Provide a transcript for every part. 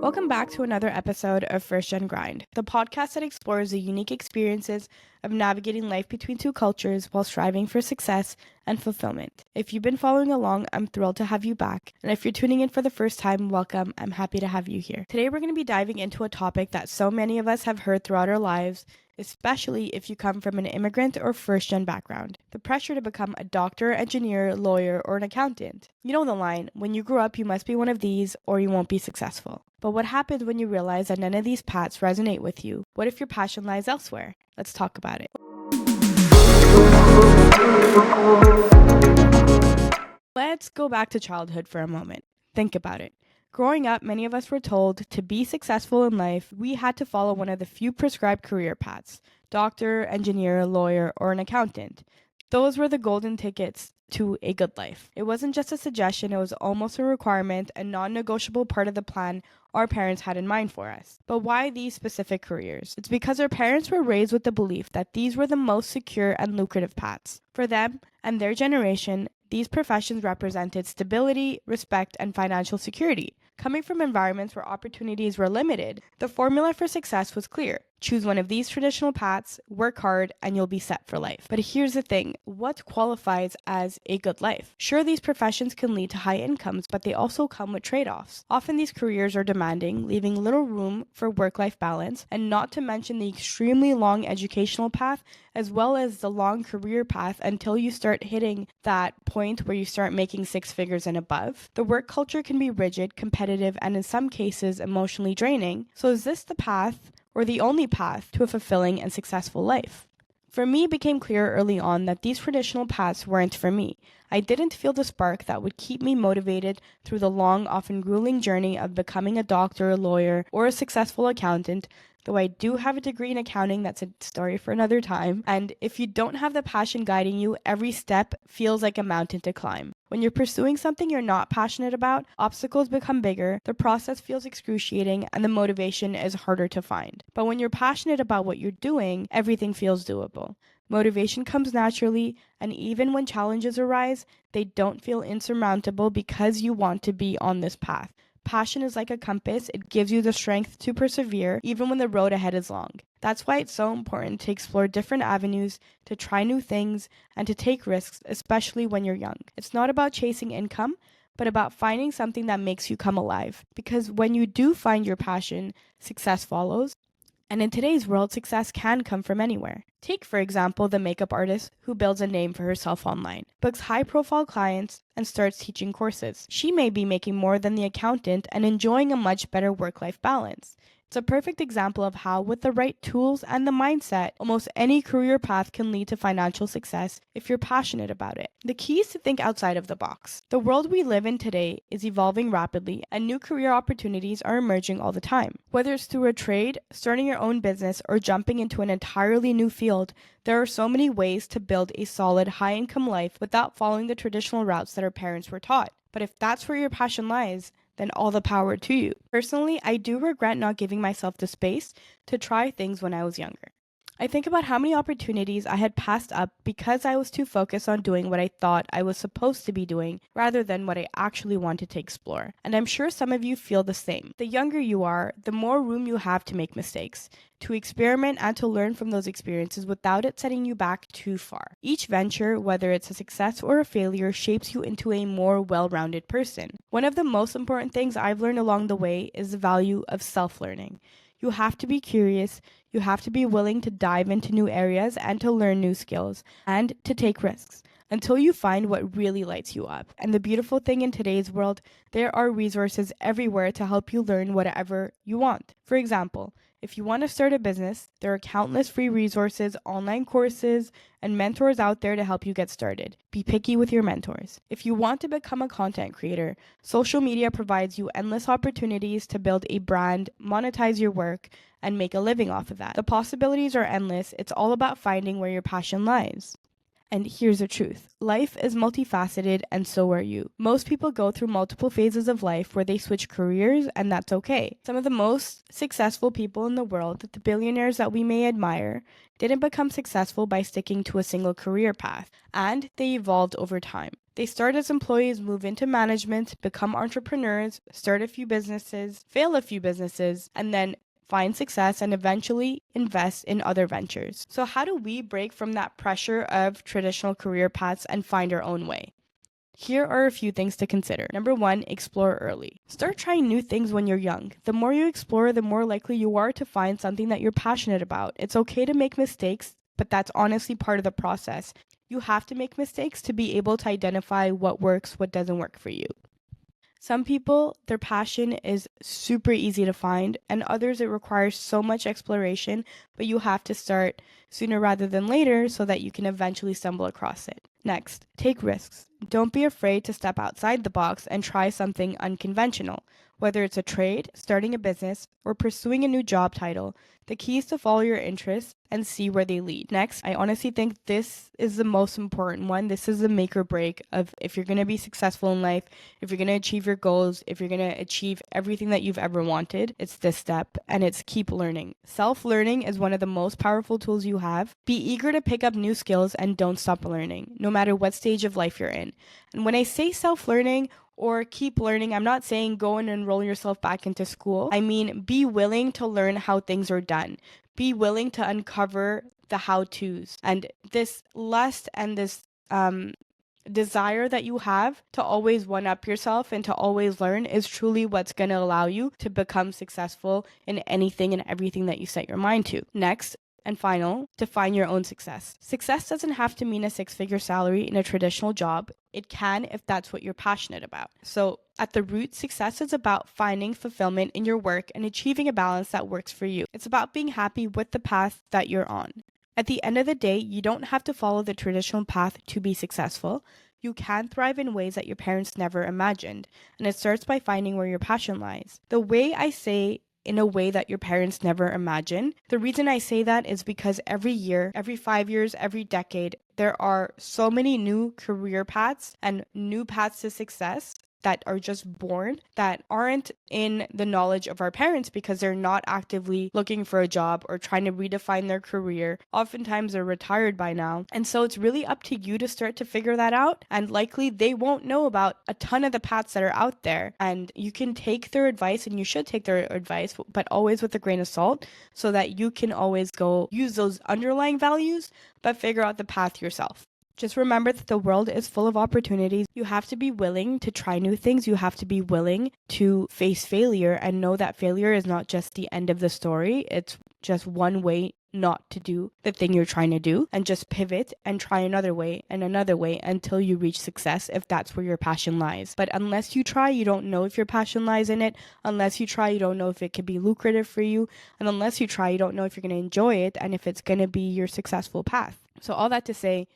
Welcome back to another episode of First Gen Grind, the podcast that explores the unique experiences of navigating life between two cultures while striving for success and fulfillment. If you've been following along, I'm thrilled to have you back. And if you're tuning in for the first time, welcome. I'm happy to have you here. Today, we're going to be diving into a topic that so many of us have heard throughout our lives, especially if you come from an immigrant or first-gen background. The pressure to become a doctor, engineer, lawyer, or an accountant. You know the line, when you grow up, you must be one of these or you won't be successful. But what happens when you realize that none of these paths resonate with you? What if your passion lies elsewhere? Let's talk about it. Let's go back to childhood for a moment. Think about it. Growing up, many of us were told to be successful in life, we had to follow one of the few prescribed career paths: doctor, engineer, lawyer, or an accountant. Those were the golden tickets to a good life. It wasn't just a suggestion, it was almost a requirement, a non-negotiable part of the plan our parents had in mind for us. But why these specific careers? It's because our parents were raised with the belief that these were the most secure and lucrative paths. For them and their generation, these professions represented stability, respect, and financial security. Coming from environments where opportunities were limited, the formula for success was clear. Choose one of these traditional paths, work hard, and you'll be set for life. But here's the thing, what qualifies as a good life? Sure, these professions can lead to high incomes, but they also come with trade-offs. Often these careers are demanding, leaving little room for work-life balance, and not to mention the extremely long educational path, as well as the long career path until you start hitting that point where you start making six figures and above. The work culture can be rigid, competitive, and in some cases emotionally draining. So is this the path or the only path to a fulfilling and successful life? For me, it became clear early on that these traditional paths weren't for me. I didn't feel the spark that would keep me motivated through the long, often grueling journey of becoming a doctor, a lawyer, or a successful accountant. Though I do have a degree in accounting, that's a story for another time. And if you don't have the passion guiding you, every step feels like a mountain to climb. When you're pursuing something you're not passionate about, obstacles become bigger, the process feels excruciating, and the motivation is harder to find. But when you're passionate about what you're doing, everything feels doable. Motivation comes naturally, and even when challenges arise, they don't feel insurmountable because you want to be on this path. Passion is like a compass. It gives you the strength to persevere even when the road ahead is long. That's why it's so important to explore different avenues, to try new things, and to take risks, especially when you're young. It's not about chasing income, but about finding something that makes you come alive. Because when you do find your passion, success follows. And in today's world, success can come from anywhere. Take, for example, the makeup artist who builds a name for herself online, books high-profile clients, and starts teaching courses. She may be making more than the accountant and enjoying a much better work-life balance. It's a perfect example of how, with the right tools and the mindset, almost any career path can lead to financial success if you're passionate about it. The key is to think outside of the box. The world we live in today is evolving rapidly, and new career opportunities are emerging all the time. Whether it's through a trade, starting your own business, or jumping into an entirely new field, there are so many ways to build a solid, high-income life without following the traditional routes that our parents were taught. But if that's where your passion lies, then all the power to you. Personally, I do regret not giving myself the space to try things when I was younger. I think about how many opportunities I had passed up because I was too focused on doing what I thought I was supposed to be doing rather than what I actually wanted to explore. And I'm sure some of you feel the same. The younger you are, the more room you have to make mistakes, to experiment and to learn from those experiences without it setting you back too far. Each venture, whether it's a success or a failure, shapes you into a more well-rounded person. One of the most important things I've learned along the way is the value of self-learning. You have to be curious, you have to be willing to dive into new areas and to learn new skills, and to take risks until you find what really lights you up. And the beautiful thing in today's world, there are resources everywhere to help you learn whatever you want. For example, if you want to start a business, there are countless free resources, online courses, and mentors out there to help you get started. Be picky with your mentors. If you want to become a content creator, social media provides you endless opportunities to build a brand, monetize your work, and make a living off of that. The possibilities are endless. It's all about finding where your passion lies. And here's the truth. Life is multifaceted, and so are you. Most people go through multiple phases of life where they switch careers, and that's okay. Some of the most successful people in the world, the billionaires that we may admire, didn't become successful by sticking to a single career path, and they evolved over time. They start as employees, move into management, become entrepreneurs, start a few businesses, fail a few businesses, and then find success and eventually invest in other ventures. So how do we break from that pressure of traditional career paths and find our own way? Here are a few things to consider. Number 1, explore early. Start trying new things when you're young. The more you explore, the more likely you are to find something that you're passionate about. It's okay to make mistakes, but that's honestly part of the process. You have to make mistakes to be able to identify what works, what doesn't work for you. Some people, their passion is super easy to find, and others it requires so much exploration, but you have to start sooner rather than later so that you can eventually stumble across it. Next, take risks. Don't be afraid to step outside the box and try something unconventional. Whether it's a trade, starting a business, or pursuing a new job title, the key is to follow your interests and see where they lead. Next, I honestly think this is the most important one. This is the make or break of if you're going to be successful in life, if you're going to achieve your goals, if you're going to achieve everything that you've ever wanted. It's this step, and it's keep learning. Self-learning is one of the most powerful tools you have. Be eager to pick up new skills and don't stop learning, no matter what stage of life you're in. And when I say self-learning or keep learning, I'm not saying go and enroll yourself back into school. I mean, be willing to learn how things are done. Be willing to uncover the how-tos. And this lust and this desire that you have to always one-up yourself and to always learn is truly what's going to allow you to become successful in anything and everything that you set your mind to. Next, and final, define your own success. Success doesn't have to mean a 6-figure salary in a traditional job. It can if that's what you're passionate about. So at the root, success is about finding fulfillment in your work and achieving a balance that works for you. It's about being happy with the path that you're on. At the end of the day, you don't have to follow the traditional path to be successful. You can thrive in ways that your parents never imagined, and it starts by finding where your passion lies. The way I say in a way that your parents never imagined. The reason I say that is because every year, every 5 years, every decade, there are so many new career paths and new paths to success that are just born that aren't in the knowledge of our parents because they're not actively looking for a job or trying to redefine their career. Oftentimes they're retired by now. And so it's really up to you to start to figure that out. And likely they won't know about a ton of the paths that are out there. And you can take their advice, and you should take their advice, but always with a grain of salt so that you can always go use those underlying values, but figure out the path yourself. Just remember that the world is full of opportunities. You have to be willing to try new things. You have to be willing to face failure and know that failure is not just the end of the story. It's just one way not to do the thing you're trying to do, and just pivot and try another way until you reach success if that's where your passion lies. But unless you try, you don't know if your passion lies in it. Unless you try, you don't know if it could be lucrative for you. And unless you try, you don't know if you're going to enjoy it and if it's going to be your successful path. So all that to say,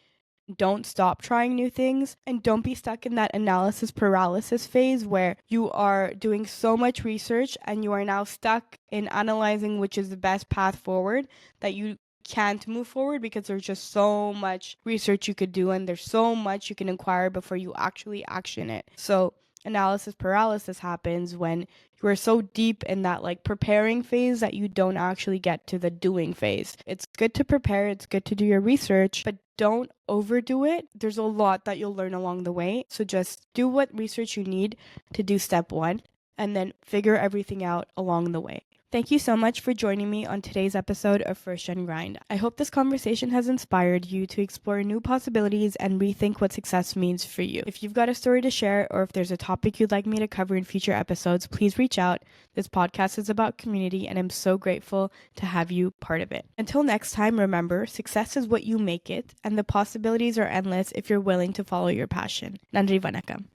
don't stop trying new things, and don't be stuck in that analysis paralysis phase where you are doing so much research and you are now stuck in analyzing which is the best path forward that you can't move forward because there's just so much research you could do and there's so much you can inquire before you actually action it. So analysis paralysis happens when you are so deep in that preparing phase that you don't actually get to the doing phase. It's good to prepare, it's good to do your research, but don't overdo it. There's a lot that you'll learn along the way. So just do what research you need to do step 1 and then figure everything out along the way. Thank you so much for joining me on today's episode of First Gen Grind. I hope this conversation has inspired you to explore new possibilities and rethink what success means for you. If you've got a story to share, or if there's a topic you'd like me to cover in future episodes, please reach out. This podcast is about community, and I'm so grateful to have you part of it. Until next time, remember, success is what you make it, and the possibilities are endless if you're willing to follow your passion. Nandri Vanakkam.